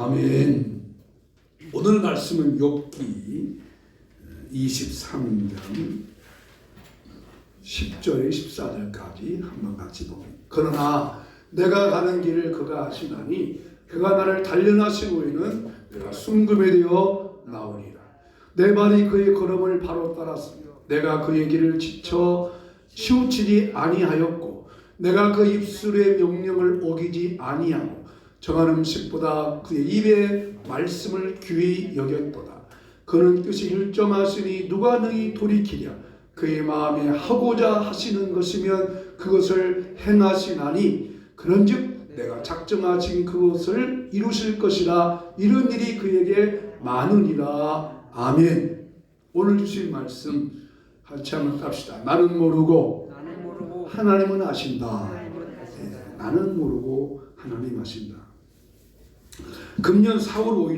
아멘. 오늘 말씀은 욥기 23장 10절에 14절까지 한번 같이 봅니다. 그러나 내가 가는 길을 그가 아시나니 그가 나를 단련하시고에는 내가 순금에 되어 나오리라. 내 발이 그의 걸음을 바로 따랐으며 내가 그의 길을 지쳐 치우치지 아니하였고 내가 그 입술의 명령을 어기지 아니하고 정한 음식보다 그의 입의 말씀을 귀히 여겼도다. 그는 뜻이 일정하시니 누가 능히 돌이키랴. 그의 마음에 하고자 하시는 것이면 그것을 행하시나니 그런즉 내가 작정하신 그것을 이루실 것이라. 이런 일이 그에게 많으니라. 아멘. 오늘 주신 말씀 같이 한번 갑시다. 나는 모르고 하나님은 아신다. 네, 나는 모르고 하나님 아신다. 금년 4월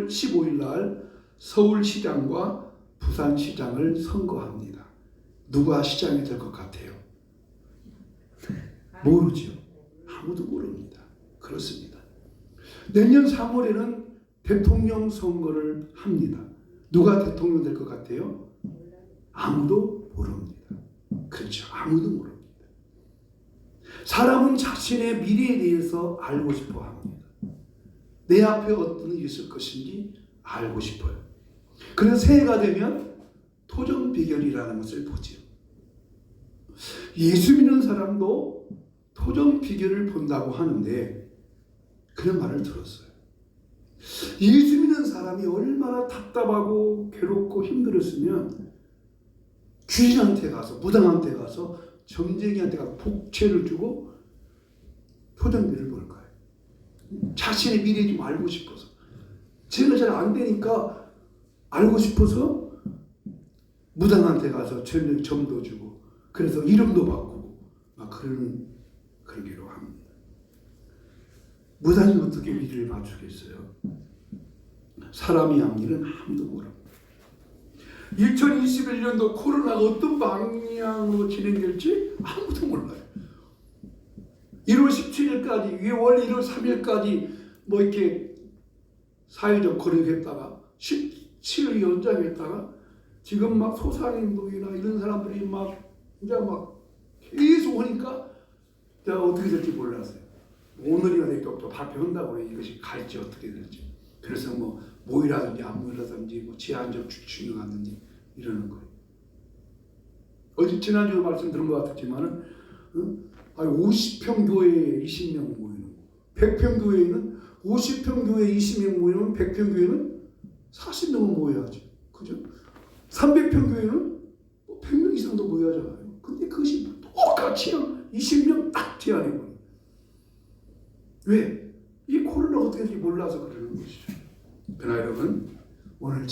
15일 날 서울시장과 부산시장을 선거합니다. 누가 시장이 될 것 같아요? 모르죠. 아무도 모릅니다. 그렇습니다. 내년 3월에는 대통령 선거를 합니다. 누가 대통령 될 것 같아요? 아무도 모릅니다. 그렇죠. 아무도 모릅니다. 사람은 자신의 미래에 대해서 알고 싶어 합니다. 내 앞에 어떤 일이 있을 것인지 알고 싶어요. 그래서 새해가 되면 토정 비결이라는 것을 보죠. 예수 믿는 사람도 토정 비결을 본다고 하는데 그런 말을 들었어요. 예수 믿는 사람이 얼마나 답답하고 괴롭고 힘들었으면 귀신한테 가서 무당한테 가서 점쟁이한테 가서 복채를 주고 토정비를 볼 거예요. 자신의 미래 좀 알고 싶어서. 제가 잘 안 되니까 알고 싶어서 무당한테 가서 점도 주고 그래서 이름도 바꾸고 막 그런 게로 합니다. 무당이 어떻게 미래를 맞추겠어요? 사람이 한 일은 아무도 모릅니다. 2021년도 코로나가 어떤 방향으로 진행될지 아무도 몰라요. 1월 17일까지, 2월 1월 3일까지 뭐 이렇게 사회적 거리했다가 17일 연장했다가 지금 막 소상인들이나 이런 사람들이 막 이제 막 계속 오니까 내가 어떻게 될지 몰랐어요. 오늘이나 내일 또 발표한다고 해. 이것이 갈지 어떻게 될지. 그래서 뭐 모이라든지 안 모이라든지 뭐 제한적 중요하든지 이러는 거예요. 어제 지난주에 말씀 들은 것 같았지만은 50평 교회에 20명 모이는 거. 100평 교회에는 50평 교회에 20명 모이면 100평 교회는 40명은 모여야지. 그죠? 300평 교회는 100명 이상도 모여야잖아요. 근데 그것이 똑같이 20명 딱 제한해버려요. 왜? 이 코로나 어떻게 될지 몰라서 그러는 것이죠. 그러나 여러분, 오늘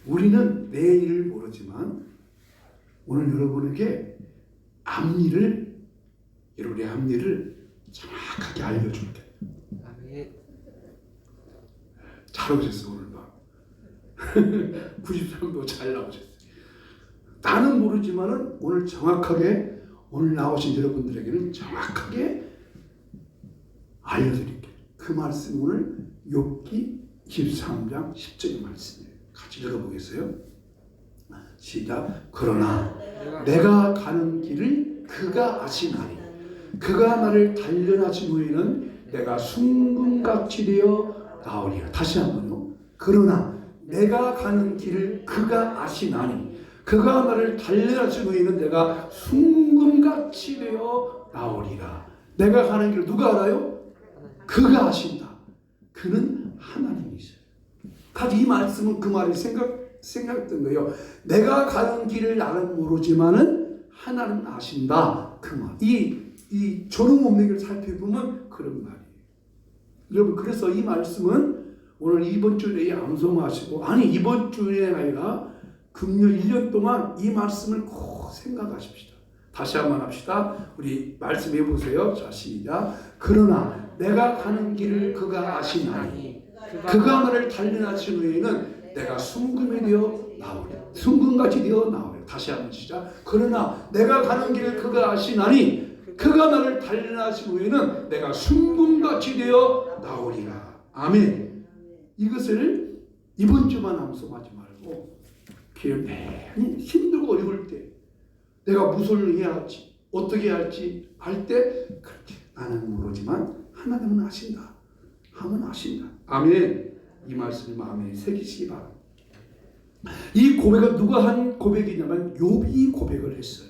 우리는 내일을 모르지만 오늘 여러분에게 여러분의 앞일을 정확하게 알려줄게. 잘 오셨어 오늘 밤. 93도 잘 나오셨어요. 나는 모르지만은 오늘 정확하게 오늘 나오신 여러분들에게는 정확하게 알려드릴게요. 그 말씀 오늘 욥기 23장 10절의 말씀이에요. 같이 들어보겠어요? 시작. 그러나 내가 가는 길을 그가 아시나니 그가 나를 단련하신 후에는 내가 순금같이 되어 나오리라. 다시 한번요. 그러나 내가 가는 길을 그가 아시나니 그가 나를 단련하신 후에는 내가 순금같이 되어 나오리라. 내가 가는 길을 누가 알아요? 그가 아신다. 그는 하나님이세요. 이 말씀은 그 말이 생각했던 거예요. 내가 가는 길을 나는 모르지만은 하나님 아신다. 그 말. 이 조롱문맥을 살펴보면 그런 말이에요. 여러분, 그래서 이 말씀은 오늘 이번 주에 암송하시고, 이번 주에 아니라 금년 1년 동안 이 말씀을 꼭 생각하십시다. 다시 한번 합시다. 우리 말씀해 보세요. 자, 시작. 그러나 내가 가는 길을 그가 아시나니 그가 나를 단련하신 후에는 내가 순금이 되어 나오리라. 순금같이 되어 나오리라. 다시 한번 시작. 그러나 내가 가는 길을 그가 아시나니 그가 나를 단련하신 후에는 내가 순금같이 되어 나오리라. 아멘. 이것을 이번 주만 암송하지 말고 매일 힘들고 어려울 때 내가 무엇을 해야 할지 어떻게 해야 할지 할 때 그렇게 나는 모르지만 하나님은 아신다 하면 아신다. 아멘. 이 말씀을 마음에 새기시기 바랍니다. 이 고백은 누가 한 고백이냐면 욥이 고백을 했어요.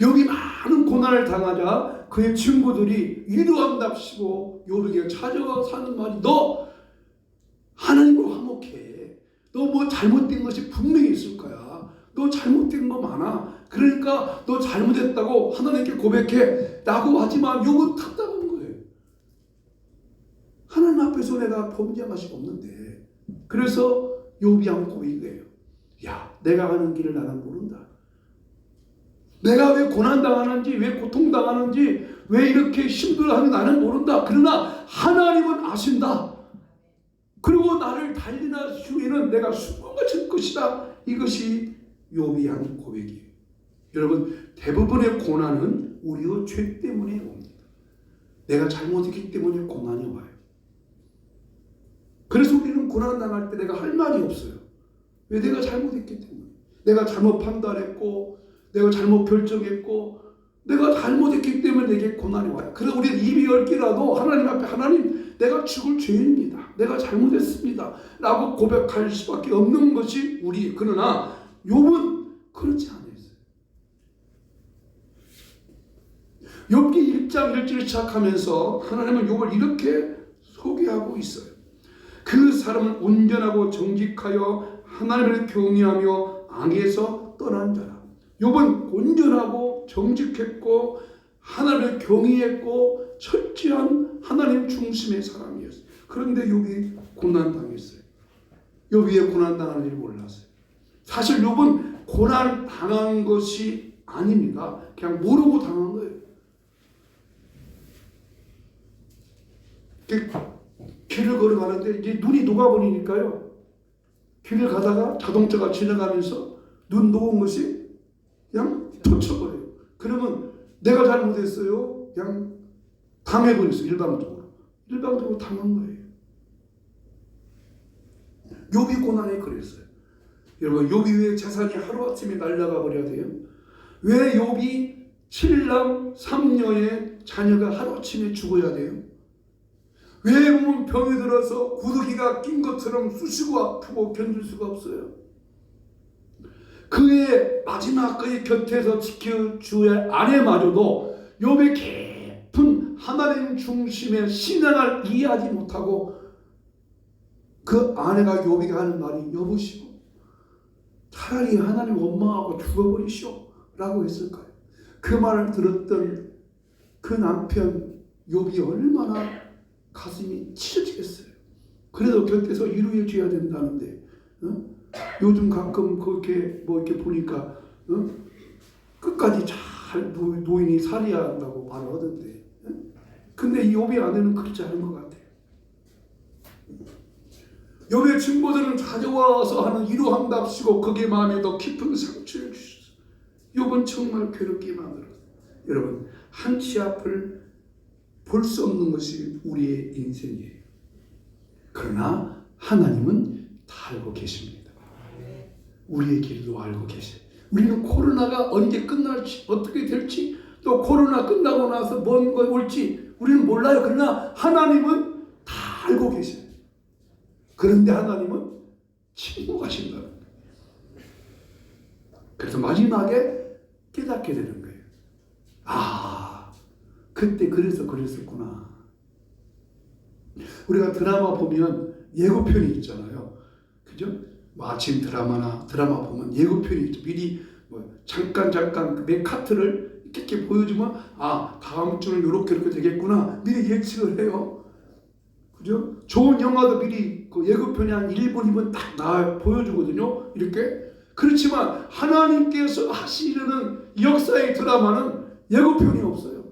욥이 많은 고난을 당하자 그의 친구들이 위로한답시고 욥에게 찾아와서 하는 말이 너 하나님과 화목해. 너 뭐 잘못된 것이 분명히 있을 거야. 너 잘못된 거 많아. 그러니까 너 잘못했다고 하나님께 고백해 라고 하지만 욥은 답답한 거예요. 하나님 앞에서 내가 범죄한 것이 없는데. 그래서 욥이 한 고백이 이거예요. 야, 내가 가는 길을 나는 모른다. 내가 왜 고난당하는지, 왜 고통당하는지, 왜 이렇게 힘들어하는지 나는 모른다. 그러나 하나님은 아신다. 그리고 나를 단련하신 후에는 내가 순금같을 것이다. 이것이 욥이 한 고백이에요. 여러분, 대부분의 고난은 우리의 죄 때문에 옵니다. 내가 잘못했기 때문에 고난이 와요. 그래서 우리는 고난당할 때 내가 할 말이 없어요. 왜? 내가 잘못했기 때문에. 내가 잘못 판단했고 내가 잘못 결정했고 내가 잘못했기 때문에 내게 고난이 와요. 그래서 우리는 입이 10개라도 하나님 앞에 하나님 내가 죽을 죄인입니다. 내가 잘못했습니다. 라고 고백할 수밖에 없는 것이 우리. 그러나 욥은 그렇지 않았어요. 욥기 1장 1절을 시작하면서 하나님은 욥을 이렇게 소개하고 있어요. 그 사람은 온전하고 정직하여 하나님을 경외하며 악에서 떠난 자라. 욥은 온전하고 정직했고 하나님을 경외했고 철저한 하나님 중심의 사람이었어요. 그런데 욥이 고난당했어요. 욥이 왜 고난당하는 줄 몰랐어요. 사실 욥은 고난당한 것이 아닙니다. 그냥 모르고 당한 거예요. 길을 걸어가는데 이제 눈이 녹아버리니까요. 길을 가다가 자동차가 지나가면서 눈 녹은 것이 그냥 터쳐버려요. 그러면 내가 잘못했어요. 그냥 당해버렸어요. 일방적으로 당한 거예요. 욥이 고난이 그랬어요. 여러분, 욥이 왜 재산이 하루아침에 날아가 버려야 돼요? 왜 욥이 7남 3녀의 자녀가 하루아침에 죽어야 돼요? 왜 몸은 병이 들어서 구더기가 낀 것처럼 쑤시고 아프고 견딜 수가 없어요? 그의 마지막 그의 곁에서 지켜줘야 할 아내마저도 욥의 깊은 하나님 중심의 신앙을 이해하지 못하고 그 아내가 욥에게 하는 말이 여보시오, 차라리 하나님 원망하고 죽어버리시오 라고 했을 거예요. 그 말을 들었던 그 남편 욥이 얼마나 가슴이 찢어지겠어요. 그래도 곁에서 위로해 줘야 된다는데 요즘 가끔 그렇게 뭐 이렇게 보니까 끝까지 잘 노인이 살아야 한다고 말을 하던데 근데 이 욥의 아내는 그렇지 않은 것 같아요. 욥의 친구들은 찾아와서 하는 위로한답시고 그게 마음에 더 깊은 상처를 주셨어요. 욥은 정말 괴롭게 만들었어요. 여러분, 한치 앞을 볼 수 없는 것이 우리의 인생이에요. 그러나 하나님은 다 알고 계십니다. 우리의 길도 알고 계세요. 우리는 코로나가 언제 끝날지 어떻게 될지 또 코로나 끝나고 나서 뭔 거 올지 우리는 몰라요. 그러나 하나님은 다 알고 계세요. 그런데 하나님은 침묵하신다는 거예요. 그래서 마지막에 깨닫게 되는 거예요. 그때 그래서 그랬었구나. 우리가 드라마 보면 예고편이 있잖아요. 그죠? 뭐 아침 드라마 보면 예고편이 있죠. 미리 뭐 잠깐 몇 카트를 이렇게 보여주면 다음 주는 이렇게 되겠구나. 미리 예측을 해요. 그죠? 좋은 영화도 미리 그 예고편이 한 1분, 2분 딱 보여주거든요. 이렇게. 그렇지만 하나님께서 하시려는 역사의 드라마는 예고편이 없어요.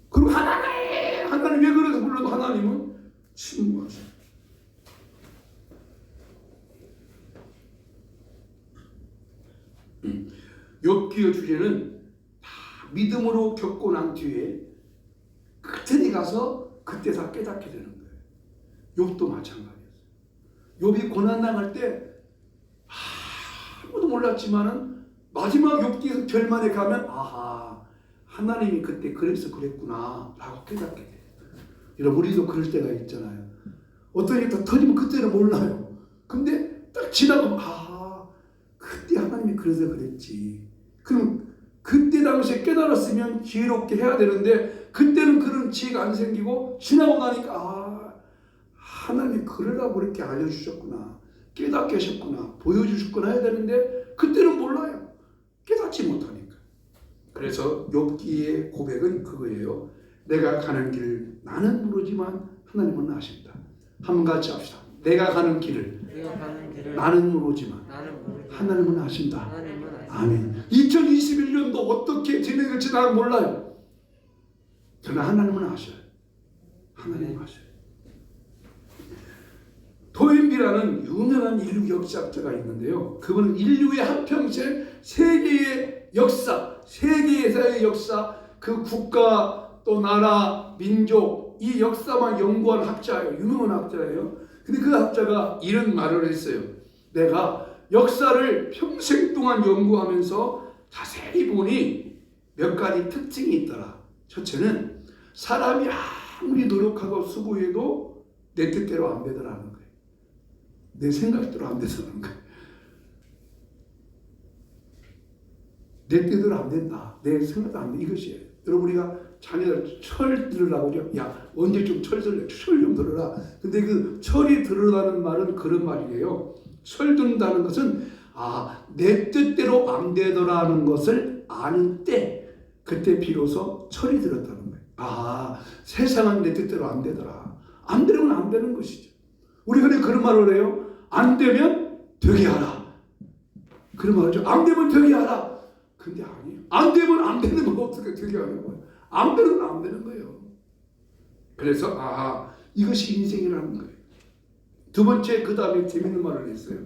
그리고 하나님 왜 그래서 불러도 하나님은 침묵하세요. 욥기의 주제는 믿음으로 겪고 난 뒤에 그때에 가서 그때 다 깨닫게 되는 거예요. 욥도 마찬가지였어요. 욥이 고난당할 때 아무도 몰랐지만은 마지막 욥기 결말에 가면 아하, 하나님이 그때 그래서 그랬구나 라고 깨닫게 돼요. 여러분, 우리도 그럴 때가 있잖아요. 어떤 게 다 터지면 그때는 몰라요. 근데 딱 지나가면 그때 하나님이 그래서 그랬지. 그럼 그때 당시에 깨달았으면 지혜롭게 해야 되는데 그때는 그런 지혜가 안 생기고 지나고 나니까 하나님이 그러라고 그렇게 알려주셨구나, 깨닫게 하셨구나, 보여주셨구나 해야 되는데 그때는 몰라요. 깨닫지 못하니까. 그래서 욥기의 고백은 그거예요. 내가 가는 길 나는 모르지만 하나님은 아신다. 한번 같이 합시다. 내가 가는 길을 나는 모르지만 하나님은 아신다. 아멘. 2021년도 어떻게 진행될지 나는 몰라요. 그러나 하나님은 아셔요. 하나님은 아셔요. 토인비라는 유명한 인류 역사학자가 있는데요. 그분은 인류의 한평생 세계의 역사, 세계에서의 역사, 그 국가 또 나라, 민족, 이 역사만 연구한 학자예요. 유명한 학자예요. 근데 그 학자가 이런 말을 했어요. 내가 역사를 평생 동안 연구하면서 자세히 보니 몇 가지 특징이 있더라. 첫째는 사람이 아무리 노력하고 수고해도 내 뜻대로 안 되더라는 거예요. 내 생각대로 안 되더라는 거예요. 내 뜻대로 안 된다. 내 생각대로 안 돼. 이것이에요. 여러분, 우리가 자녀들 철 들으라고 그러죠. 야, 언제 좀 철 들래? 철 좀 들어라. 근데 그 철이 들으라는 말은 그런 말이에요. 철 듣는다는 것은 내 뜻대로 안 되더라는 것을 아는 때 그때 비로소 철이 들었다는 거예요. 세상은 내 뜻대로 안 되더라. 안 되면 안 되는 것이죠. 우리가 그런 말을 해요. 안 되면 되게 하라. 그런 말이죠. 안 되면 되게 하라. 근데 아니에요. 안 되면 안 되는 거 어떻게 되게 하는 거예요? 안 되는 건 안 되는 거예요. 그래서 이것이 인생이라는 거예요. 두 번째, 그 다음에 재밌는 말을 했어요.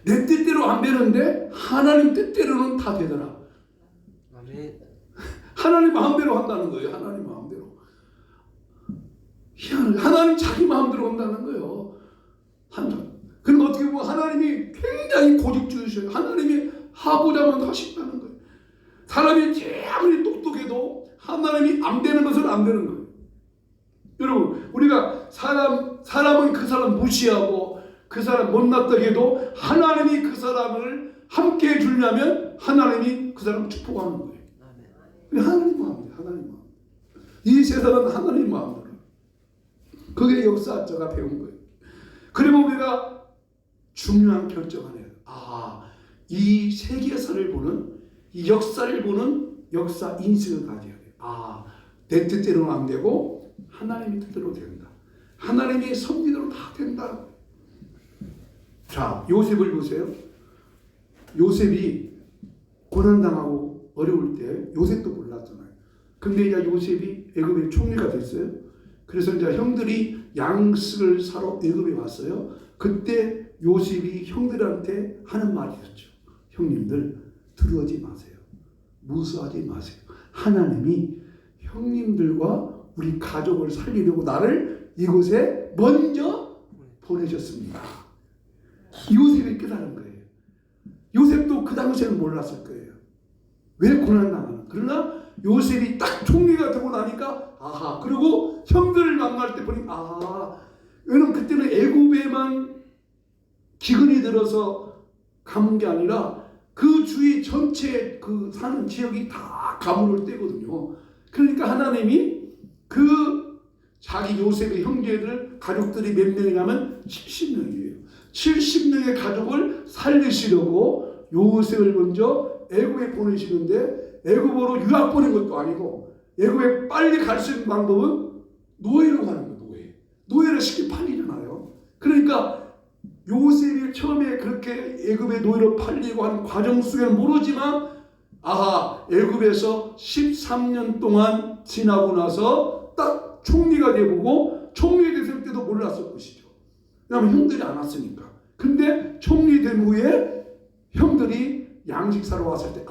내 뜻대로 안 되는데 하나님 뜻대로는 다 되더라. 아멘. 하나님 마음대로 한다는 거예요. 하나님 마음대로. 하나님 자기 마음대로 한다는 거예요. 그럼 어떻게 보면 하나님이 굉장히 고집주의셔요. 하나님이 하고자만 하신다는 거예요. 사람이 아무리 똑똑해도 하나님이 안 되는 것은 안 되는 거예요. 여러분, 우리가 사람은 그 사람 무시하고 그 사람 못났다고 해도 하나님이 그 사람을 함께 해주려면 하나님이 그 사람을 축복하는 거예요. 하나님 마음이에요. 하나님 마음. 이 세상은 하나님 마음으로. 그게 역사학자가 배운 거예요. 그러면 우리가 중요한 결정을 해요. 이 세계사를 보는, 이 역사를 보는 역사 인식을 가져야 돼요. 내 뜻대로는 안 되고 하나님의 뜻대로 된다. 하나님의 섭리대로 다 된다. 자, 요셉을 보세요. 요셉이 고난당하고 어려울 때 요셉도 몰랐잖아요. 근데 이제 요셉이 애굽의 총리가 됐어요. 그래서 이제 형들이 양식을 사러 애굽에 왔어요. 그때 요셉이 형들한테 하는 말이 있었죠. 형님들, 두려워하지 마세요. 무서워하지 마세요. 하나님이 형님들과 우리 가족을 살리려고 나를 이곳에 먼저 보내셨습니다. 요셉이 깨달은 거예요. 요셉도 그 당시에는 몰랐을 거예요. 왜 고난당하나. 그러나 요셉이 딱 총리가 되고 나니까 그리고 형들을 만날 때 보니 왜냐면 그때는 애굽에만 기근이 들어서 가문 게 아니라 그 주위 전체 그 사는 지역이 다 가물을 때거든요. 그러니까 하나님이 그 자기 요셉의 형제들 가족들이 몇 명이냐면 70명이에요. 70명의 가족을 살리시려고 요셉을 먼저 애굽에 보내시는데 애굽으로 유학 보낸 것도 아니고 애굽에 빨리 갈 수 있는 방법은 노예로 가는 거예요. 노예를 쉽게 팔리잖아요. 그러니까 요셉이 처음에 그렇게 애굽의 노예로 팔리고 하는 과정 속에는 모르지만 애굽에서 13년 동안 지나고 나서 딱 총리가 되고 총리 됐을 때도 몰랐을 것이죠. 왜냐하면 형들이 안 왔으니까. 근데 총리 된 후에 형들이 양식 사러 왔을 때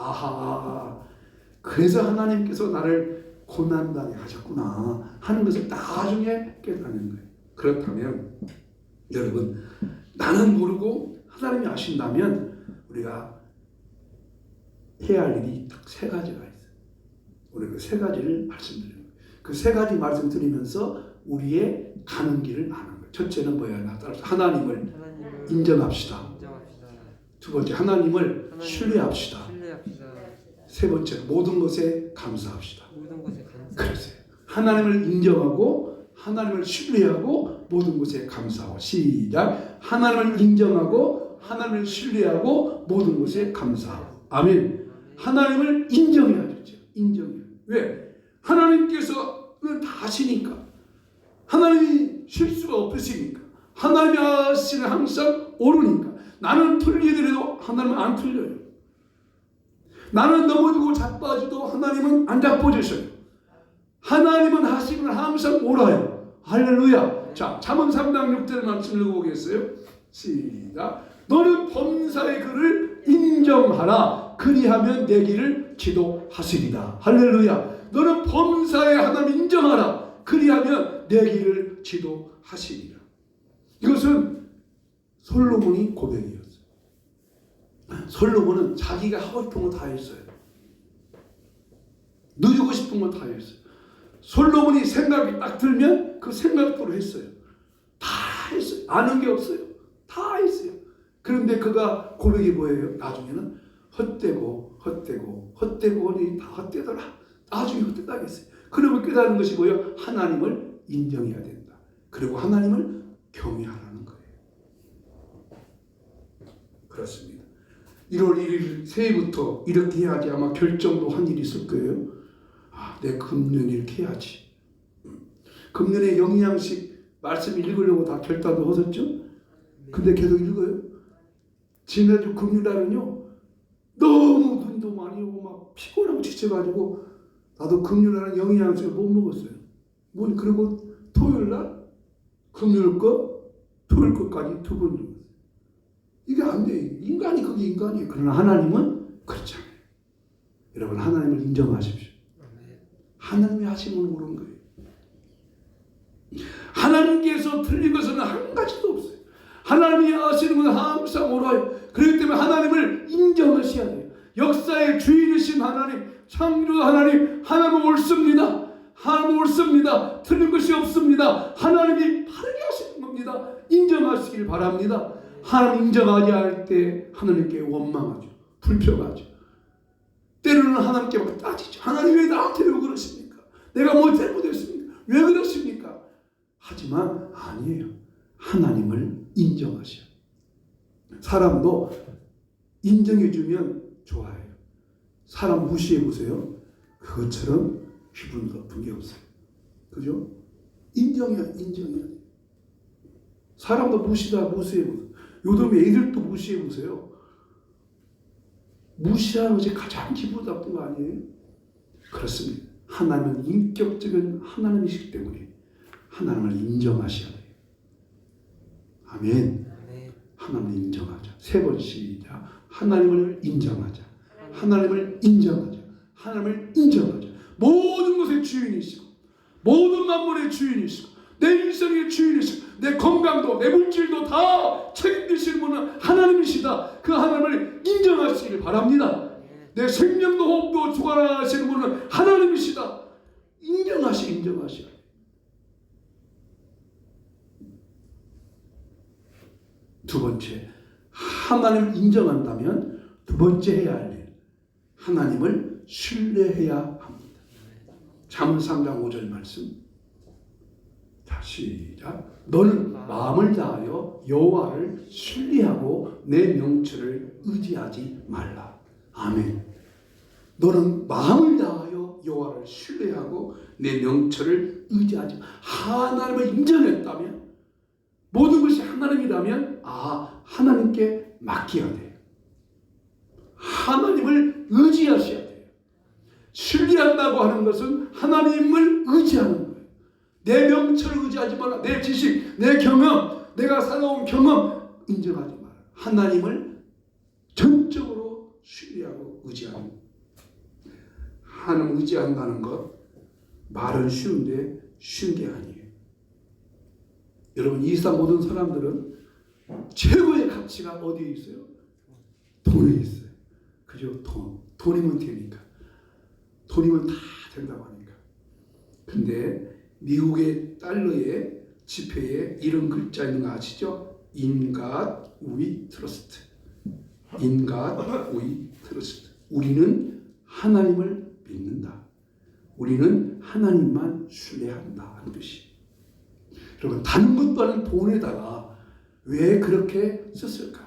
그래서 하나님께서 나를 고난당해 하셨구나 하는 것을 나중에 깨닫는 거예요. 그렇다면 여러분, 나는 모르고 하나님이 아신다면 우리가 해야 할 일이 딱 세 가지가 있어요. 우리 그 세 가지를 말씀드려요. 그 세 가지 말씀드리면서 우리의 가는 길을 아는 거예요. 첫째는 뭐야? 따라서 하나님을 인정합시다. 두 번째, 하나님을 신뢰합시다. 세 번째, 모든 것에 감사합시다. 그러세요. 하나님을 인정하고 하나님을 신뢰하고 모든 것에 감사하고. 시작. 하나님을 인정하고 하나님을 신뢰하고 모든 것에 감사하고. 아멘. 하나님을 인정해야 되죠. 인정해야. 왜? 하나님께서는 다 아시니까. 하나님이 실수가 없으시니까. 하나님이 아시는 항상 옳으니까. 나는 틀리더라도 하나님은 안 틀려요. 나는 넘어지고 자빠져도 하나님은 안 자빠지셔요. 하나님은 하시면 항상 옳아요. 할렐루야. 자, 잠언 3장 6절 말씀 읽어보겠어요. 시작. 너는 범사의 그를 인정하라. 그리하면 내 길을 지도하시리라. 할렐루야. 너는 범사의 하나님 인정하라. 그리하면 내 길을 지도하시리라. 이것은 솔로몬이 고백이었어요. 솔로몬은 자기가 하고 싶은 거 다 했어요. 누리고 싶은 거 다 했어요. 솔로몬이 생각이 딱 들면 그 생각대로 했어요. 다 했어요. 아는 게 없어요. 다 했어요. 그런데 그가 고백이 뭐예요? 나중에는 헛되고 다 헛되더라. 나중에 헛되다겠어요. 그러면 깨닫는 것이 뭐예요? 하나님을 인정해야 된다. 그리고 하나님을 경외하라는 거예요. 그렇습니다. 1월 1일 새해부터 이렇게 해야지 아마 결정도 한 일이 있을 거예요. 내 금년에 이렇게 해야지. 금년에 영양식 말씀 읽으려고 다 결단도 하셨죠? 근데 계속 읽어요. 지난주 금요일날은요, 너무 눈도 많이 오고 막 피곤하고 지쳐가지고 나도 금요일날은 영양식을 못 먹었어요. 그리고 토요일날 금요일 거 토요일 것까지 두 번 읽었어요. 이게 안 돼. 인간이 그게 인간이에요. 그러나 하나님은 그렇지 않아요. 여러분, 하나님을 인정하십시오. 하나님이 하시는 그런 거예요. 하나님께서 틀린 것은 한 가지도 없어요. 하나님이 하시는 것은 항상 옳아요. 그렇기 때문에 하나님을 인정하셔야 돼요. 역사의 주인이신 하나님, 창조 하나님, 하나님 옳습니다. 하나님 옳습니다. 틀린 것이 없습니다. 하나님이 바르게 하시는 겁니다. 인정하시길 바랍니다. 하나님 인정하지 않을 때 하나님께 원망하죠. 불평하죠. 때로는 하나님께 막 따지죠. 하나님 왜 나한테 왜 그러십니까? 내가 뭐 잘못했습니까? 왜 그러십니까? 하지만 아니에요. 하나님을 인정하셔요. 사람도 인정해주면 좋아해요. 사람 무시해보세요. 그것처럼 기분 나쁜 게 없어요. 그죠? 인정해야 돼요. 사람도 무시해보세요. 요즘 애들도 무시해보세요. 무시하는 것이 가장 기분 나쁜 거 아니에요? 그렇습니다. 하나님은 인격적인 하나님이시기 때문에 하나님을 인정하셔야 돼요. 아멘. 하나님을 인정하자. 세 번 시작. 하나님을 인정하자. 하나님을 인정하자. 하나님을 인정하자. 모든 것의 주인이시고 모든 만물의 주인이시고 내 인생의 주인이시고 내 건강도 내 물질도 다 책임지시는 분은 하나님이시다. 그 하나님을 인정하시길 바랍니다. 내 생명도 호흡도 주관하시는 분은 하나님이시다. 인정하셔야 두 번째, 하나님을 인정한다면 두 번째 해야 할 일, 하나님을 신뢰해야 합니다. 잠언 3장 5절 말씀. 자, 시작. 너는 마음을 다하여 여호와를 신뢰하고 내 명철을 의지하지 말라. 아멘. 너는 마음을 다하여 여호와를 신뢰하고 내 명철을 의지하지. 하나님을 인정했다면, 모든 것이 하나님이라면 하나님께 맡겨야 돼요. 하나님을 의지하셔야 돼요. 신뢰한다고 하는 것은 하나님을 의지하는 거예요. 내 명철을 의지하지 마라. 내 지식, 내 경험, 내가 살아온 경험 인정하지 마라. 하나님을 전적으로 신뢰하고 의지하는 거예요. 하나님 의지한다는 것 말은 쉬운데 쉬운 게 아니에요. 여러분 이 세상 모든 사람들은 최고의 가치가 어디에 있어요? 돈에 있어요. 그죠? 돈이면 되니까. 돈이면 다 된다고 하니까. 근데 미국의 달러의 지폐에 이런 글자 있는 거 아시죠? In God we trust. In God we trust. 우리는 하나님을 믿는다. 우리는 하나님만 신뢰한다 하는 뜻이. 여러분 다른 것도 아닌 돈에다가 왜 그렇게 썼을까요?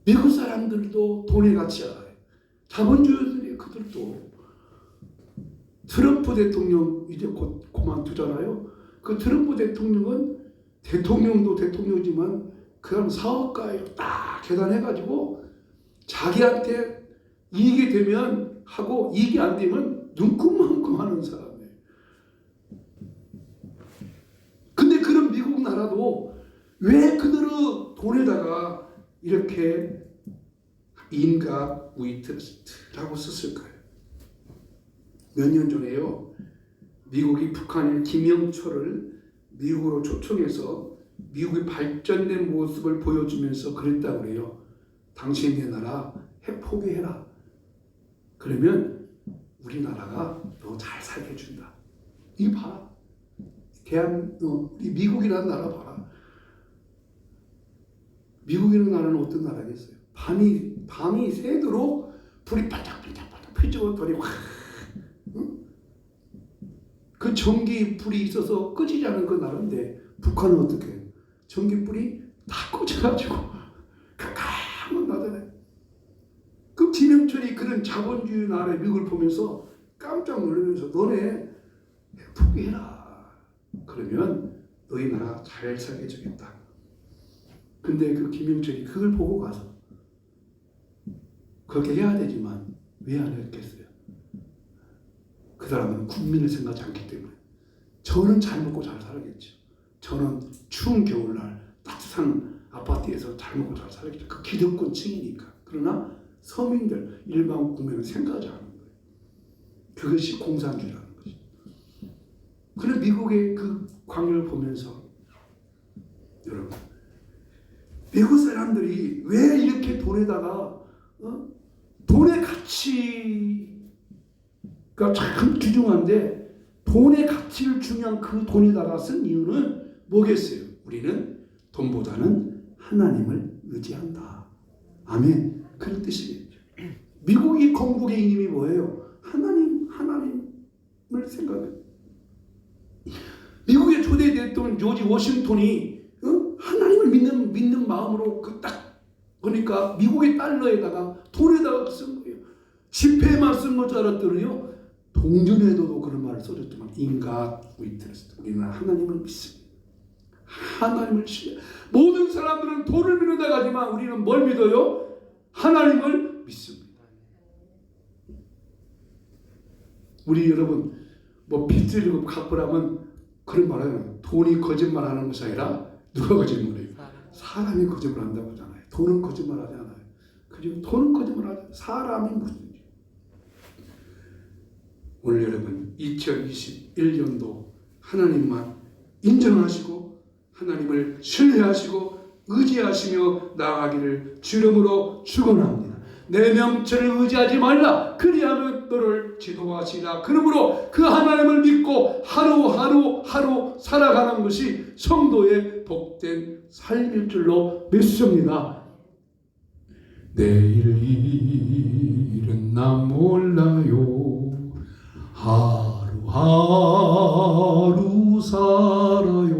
미국 사람들도 돈의 가치 알아요. 자본주의들이 그들도 트럼프 대통령 이제 곧 그만두잖아요. 그 트럼프 대통령은 대통령도 대통령이지만 그 사람 사업가예요. 딱 계산해가지고 자기한테 이익이 되면 하고 이익이 안 되면 눈금만큼 하는 사람이에요. 근데 그런 미국 나라도 왜 그들의 돈에다가 이렇게 인가 위트라고 썼을까요? 몇 년 전에요. 미국이 북한인 김영철을 미국으로 초청해서 미국의 발전된 모습을 보여주면서 그랬다고 그래요. 당신네 나라 핵 포기해라. 그러면 우리나라가 너 잘 살게 해준다. 이거 봐라. 우리 미국이라는 나라 봐라. 미국이라는 나라는 어떤 나라겠어요? 밤이 새도록 불이 반짝반짝반짝 펴지고 돌이 확. 응? 그 전기 불이 있어서 꺼지지 않은 그 나라인데 북한은 어떻게 해요? 전기 불이 다 꺼져가지고 깜깜한 나잖아요. 그 김영철이 그런 자본주의 나라의 미국을 보면서 깜짝 놀라면서 너네 포기해라. 그러면 너희 나라 잘 살게 해주겠다. 근데 그 김영철이 그걸 보고 가서 그렇게 해야 되지만 왜 안 했겠어요? 그 사람은 국민을 생각하지 않기 때문에 저는 잘 먹고 잘 살겠죠. 저는 추운 겨울날 따뜻한 아파트에서 잘 먹고 잘 살겠죠. 그 기득권층이니까. 그러나 서민들 일반 국민은 생각하지 않는 거예요. 그것이 공산주의라는 거죠. 그런 미국의 그 광경을 보면서 여러분 미국 사람들이 왜 이렇게 돈에다가 돈의 가치가 참 귀중한데 돈의 가치를 중요한 그 돈에다가 쓴 이유는 뭐겠어요? 우리는 돈보다는 하나님을 의지한다. 아멘. 그런 뜻이겠죠. 미국이 건국의 이름이 뭐예요? 하나님을 생각해요. 미국의 초대 대통령 조지 워싱턴이 하나님을 믿는 마음으로 그러니까 미국의 달러에다가 돈에다가 쓴 거예요. 지폐에만 쓴 것 줄 알았더니요. 동전에도 그런 말을 써줬지만 인가 위트레스트 우리는 하나님을 믿습니다. 하나님을 신뢰. 모든 사람들은 돈을 믿는다 하지만 우리는 뭘 믿어요? 하나님을 믿습니다. 우리 여러분 뭐 빚을 지고 갚으라면 그런 말 하잖아요. 돈이 거짓말하는 것이 아니라 누가 거짓말해요? 사람이 거짓말한다고 하잖아요. 돈은 거짓말하지 않아요. 그리고 돈은 거짓말하지 않아요. 사람이 무슨 일이에요? 오늘 여러분 2021년도 하나님만 인정하시고 하나님을 신뢰하시고 의지하시며 나아가기를 주 이름으로 축원합니다. 내 명철을 의지하지 말라. 그리하면 너를 지도하시라. 그러므로 그 하나님을 믿고 하루 살아가는 것이 성도의 복된 삶일 줄로 믿습니다. 내일 일은 나 몰라요. 하루하루 살아요.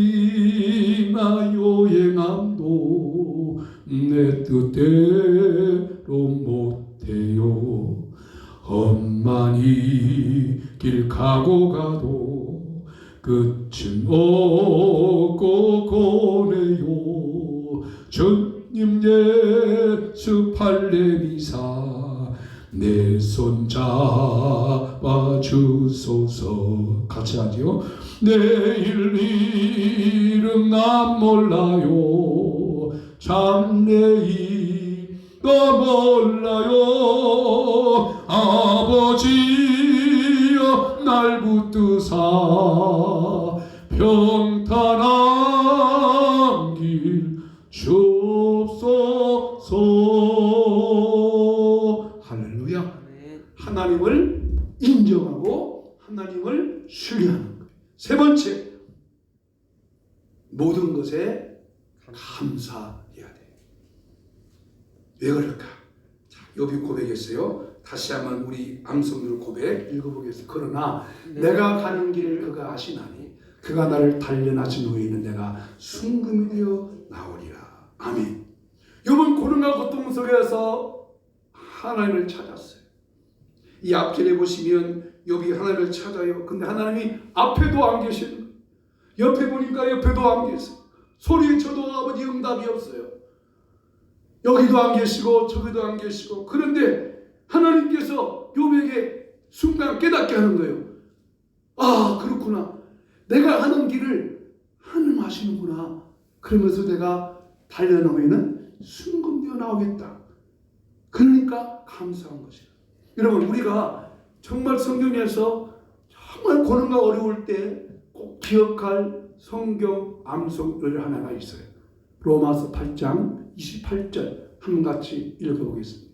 불행이나 요행함도 내 뜻대로 못해요. 험만이 길 가고 가도 끝은 없고 고네요. 주님 예수 팔레미사 내 손 잡아 주소서. 같이 하죠. 내일 일은 난 몰라요. 참 내일 또 몰라요. 아버지여 날 붙드사 평탄한 길 주옵소서. 할렐루야. 하나님을 인정하고 하나님을 신뢰하는 거예요. 세 번째, 모든 것에 감사해야 돼. 왜 그럴까? 자, 욥이 고백했어요. 다시 한번 우리 암송들 고백 읽어보겠습니다. 그러나 내가 가는 길을 그가 아시나니 그가 나를 단련하신 후에는 내가 순금이 되어 나오리라. 아멘. 욥은 고난과 고통 속에서 하나님을 찾았어요. 이 앞절에 보시면 욥이 하나님을 찾아요. 근데 하나님이 앞에도 안 계시는 거예요. 옆에 보니까 옆에도 안 계세요. 소리에 쳐도 아버지 응답이 없어요. 여기도 안 계시고 저기도 안 계시고. 그런데 하나님께서 욥에게 순간 깨닫게 하는 거예요. 아, 그렇구나. 내가 하는 길을 하나님 하시는구나. 그러면서 내가 달려나오면 순금되어 나오겠다. 그러니까 감사한 것이다. 여러분, 우리가 정말 성경에서 정말 고난과 어려울 때 꼭 기억할 성경 암송을 하나가 있어요. 로마서 8장 28절 한번 같이 읽어보겠습니다.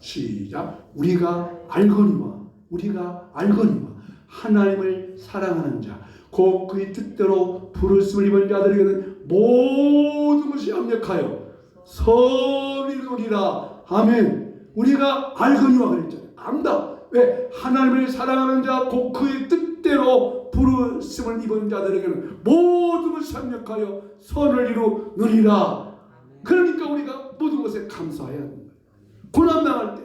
시작. 우리가 알거니와 하나님을 사랑하는 자 곧 그의 뜻대로 부르심을 입은 자들에게는 모든 것이 합력하여 선을 이루리라. 아멘. 우리가 알거니와 그랬잖아요. 안다. 왜? 하나님을 사랑하는 자 곧 그의 뜻대로 부르심을 입은 자들에게는 모든 것이 합력하여 선을 이루느니라. 그러니까 우리가 모든 것에 감사해야 하는 거예요. 고난당할 때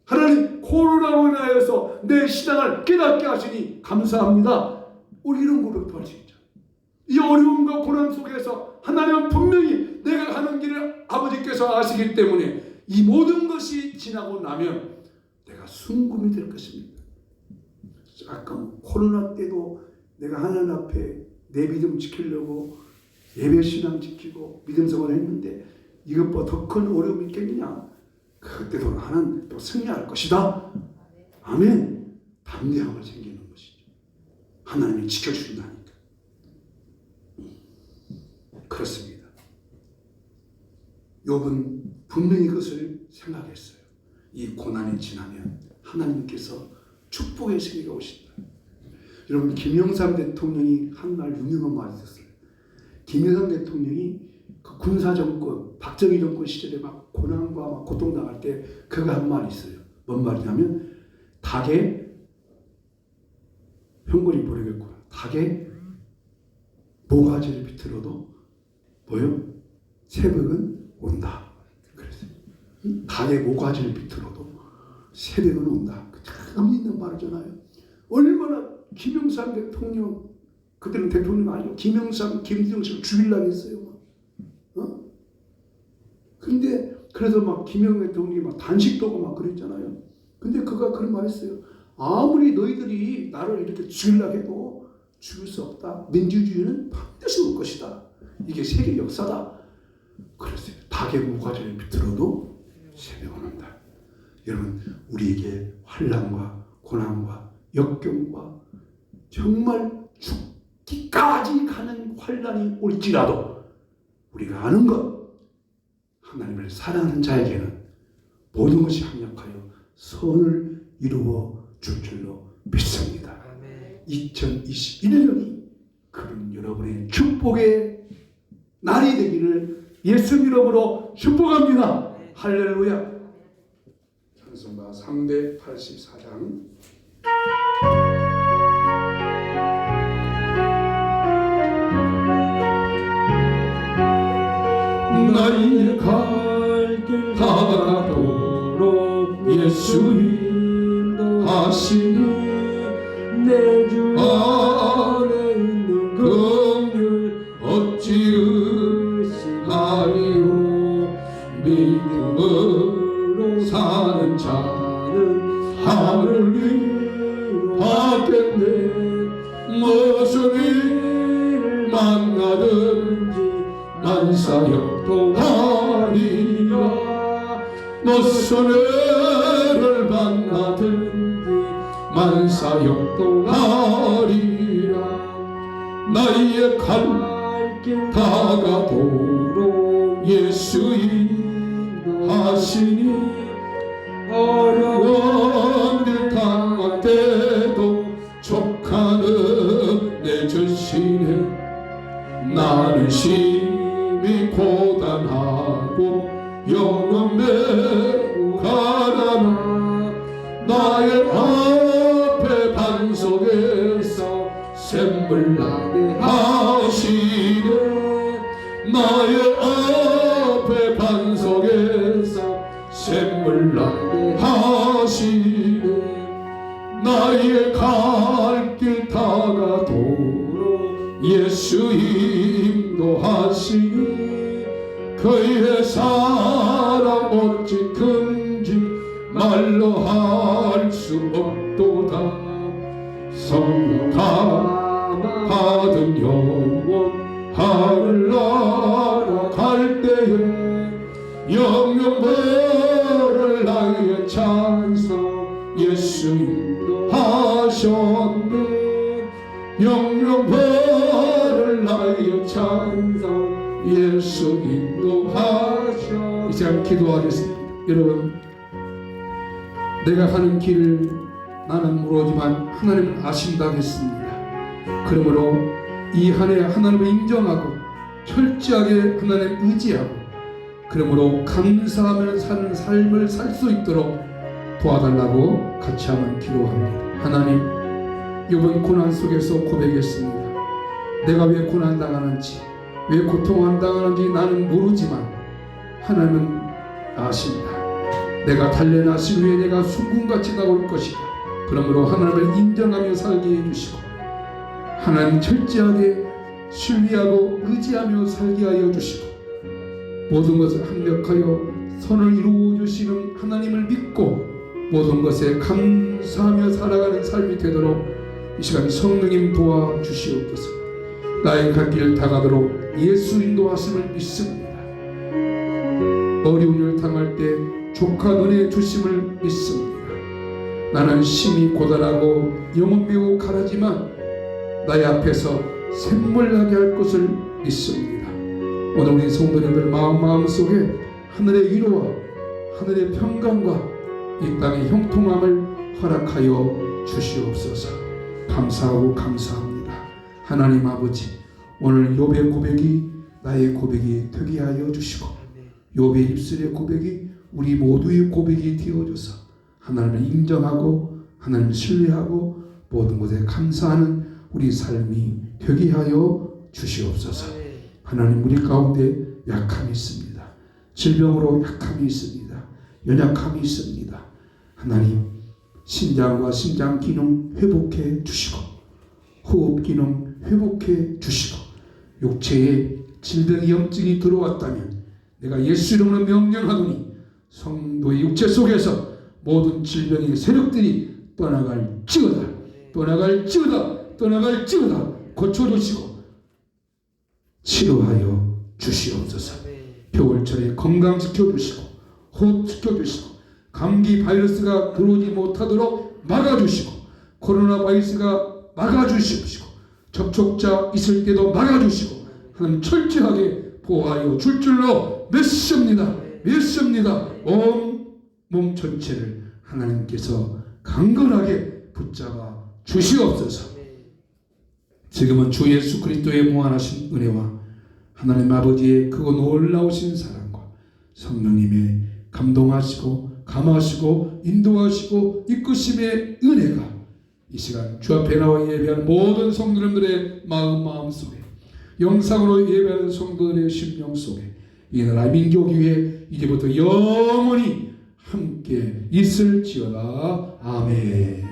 하나님 코로나로 인하여서 내 신앙을 깨닫게 하시니 감사합니다. 우리 이런 고백도 할 수 있잖아요. 이 어려움과 고난 속에서 하나님은 분명히 내가 하는 길을 아버지께서 아시기 때문에 이 모든 것이 지나고 나면 내가 순금이 될 것입니다. 아까 코로나 때도 내가 하나님 앞에 내 믿음 지키려고 예배 신앙 지키고 믿음 생활을 했는데 이것보다 더 큰 어려움이 있겠느냐? 그때도 나는 또 승리할 것이다. 아멘. 담대함을 생기는 것이죠. 하나님이 지켜주신다니까. 그렇습니다. 욥은 분명히 그것을 생각했어요. 이 고난이 지나면 하나님께서 축복의 시기가 오신다. 여러분, 김영삼 대통령이 한 날 유명한 말이 있었어요. 김영삼 대통령이 그 군사정권, 박정희 정권 시절에 막 고난과 막 고통당할 때 그가 한 말이 있어요. 뭔 말이냐면 닭의 형벌이 모르겠구나. 닭의 모가지를 비틀어도 뭐요? 새벽은 온다. 그랬어요. 닭의 모가지를 비틀어도 새벽은 온다. 참 있는 말이잖아요. 얼마나 김영삼 대통령, 그때는 대통령 아니고 김영삼, 김정식을 죽이려고 했어요. 근데 그래서 막 김영 대통령이 막 단식도 하고 막 그랬잖아요. 근데 그가 그런 말 했어요. 아무리 너희들이 나를 이렇게 죽이려고 해도 죽을 수 없다. 민주주의는 반드시 올 것이다. 이게 세계 역사다. 그랬어요. 닭의 모가지를 비틀어도 새벽은 온다. 여러분, 우리에게 환난과 고난과 역경과 정말 죽기까지 가는 환난이 올지라도 우리가 아는 것, 하나님을 사랑하는 자에게는 모든 것이 합력하여 선을 이루어 줄 줄로 믿습니다. 2021년이 그런 여러분의 축복의 날이 되기를 예수 이름으로 축복합니다. 할렐루야. 찬송가 384장 나의 갈 길 가도록 예수 인도하시니 내 주 안에 있는 긍휼 어찌 의심하리요. 믿음으로 사는 자는 하늘 위로하겠네. 무슨 일 만나든지 만사형통하리. 무슨 애를 만나든지 만사형통하리라. 나의 갈 다가도록 예수 인도하시니 어려운 일 당할 때도 족하는 내 전신에 나는 심히 고단하고 영원 매우 가라나. 나의 앞에 반석에서 샘물 나게 하시네. 나의 앞에 반석에서 샘물 나게 하시네. 나의 갈 길 다가도록 예수 인도하시니 그의 사랑 어찌 큰지 말로 할 수 없도다. 성령 받은 영혼 하늘 날아갈 때에 영영벌을 나의 찬송 예수 인도하셨네. 영영벌을 나의 찬송 예수 인도하셨네. 이 시간 기도하겠습니다. 여러분, 내가 가는 길을 나는 모르지만 하나님은 아신다 했습니다. 그러므로 이 한 해 하나님을 인정하고 철저하게 하나님을 의지하고 그러므로 감사하며 사는 삶을 살 수 있도록 도와달라고 같이 한번 기도합니다. 하나님, 이번 고난 속에서 고백했습니다. 내가 왜 고난당하는지, 왜 고통당하는지 나는 모르지만 하나님은 아신다. 내가 단련하신 후에 내가 순금같이 나올 것이다. 그러므로 하나님을 인정하며 살게 해주시고 하나님 철저하게 신뢰하고 의지하며 살게 하여 주시고 모든 것을 합력하여 선을 이루어 주시는 하나님을 믿고 모든 것에 감사하며 살아가는 삶이 되도록 이 시간 성령님 도와주시옵소서. 나의 갈 길 다가도록 예수 인도하심을 믿습니다. 어려운 일을 당할 때 족한 은혜 주심을 믿습니다. 나는 심히 고단하고 영혼 매우 가라지만 나의 앞에서 샘물나게 할 것을 믿습니다. 오늘 우리 성도님들 마음속에 하늘의 위로와 하늘의 평강과 이 땅의 형통함을 허락하여 주시옵소서. 감사하고 감사합니다. 하나님 아버지, 오늘 욥의 고백이 나의 고백이 되게 하여 주시고 욥의 입술의 고백이 우리 모두의 고백이 되어줘서 하나님을 인정하고 하나님을 신뢰하고 모든 것에 감사하는 우리 삶이 되게 하여 주시옵소서. 하나님, 우리 가운데 약함이 있습니다. 질병으로 약함이 있습니다. 연약함이 있습니다. 하나님, 신장과 심장 기능 회복해 주시고 호흡 기능 회복해 주시고 육체에 질병 염증이 들어왔다면 내가 예수 이름으로 명령하노니 성도의 육체 속에서 모든 질병의 세력들이 떠나갈지어다. 떠나갈지어다. 떠나갈지어다. 고쳐주시고 치료하여 주시옵소서. 겨울철에 건강시켜 주시고 호흡시켜 주시고 감기 바이러스가 들어오지 못하도록 막아주시고 코로나 바이러스가 막아주시옵시고 접촉자 있을 때도 막아주시고 하나님 철저하게 보호하여 줄 줄로 믿습니다. 믿습니다. 온 몸 전체를 하나님께서 강건하게 붙잡아 주시옵소서. 지금은 주 예수 그리스도의 무한하신 은혜와 하나님 아버지의 크고 놀라우신 사랑과 성령님의 감동하시고 감하시고 인도하시고 이끄심의 은혜가 이 시간 주 앞에 나와 예배하는 모든 성도님들의 마음속에 영상으로 예배하는 성도들의 심령 속에 이 나라 민족 위에 이제부터 영원히 함께 있을지어다. 아멘.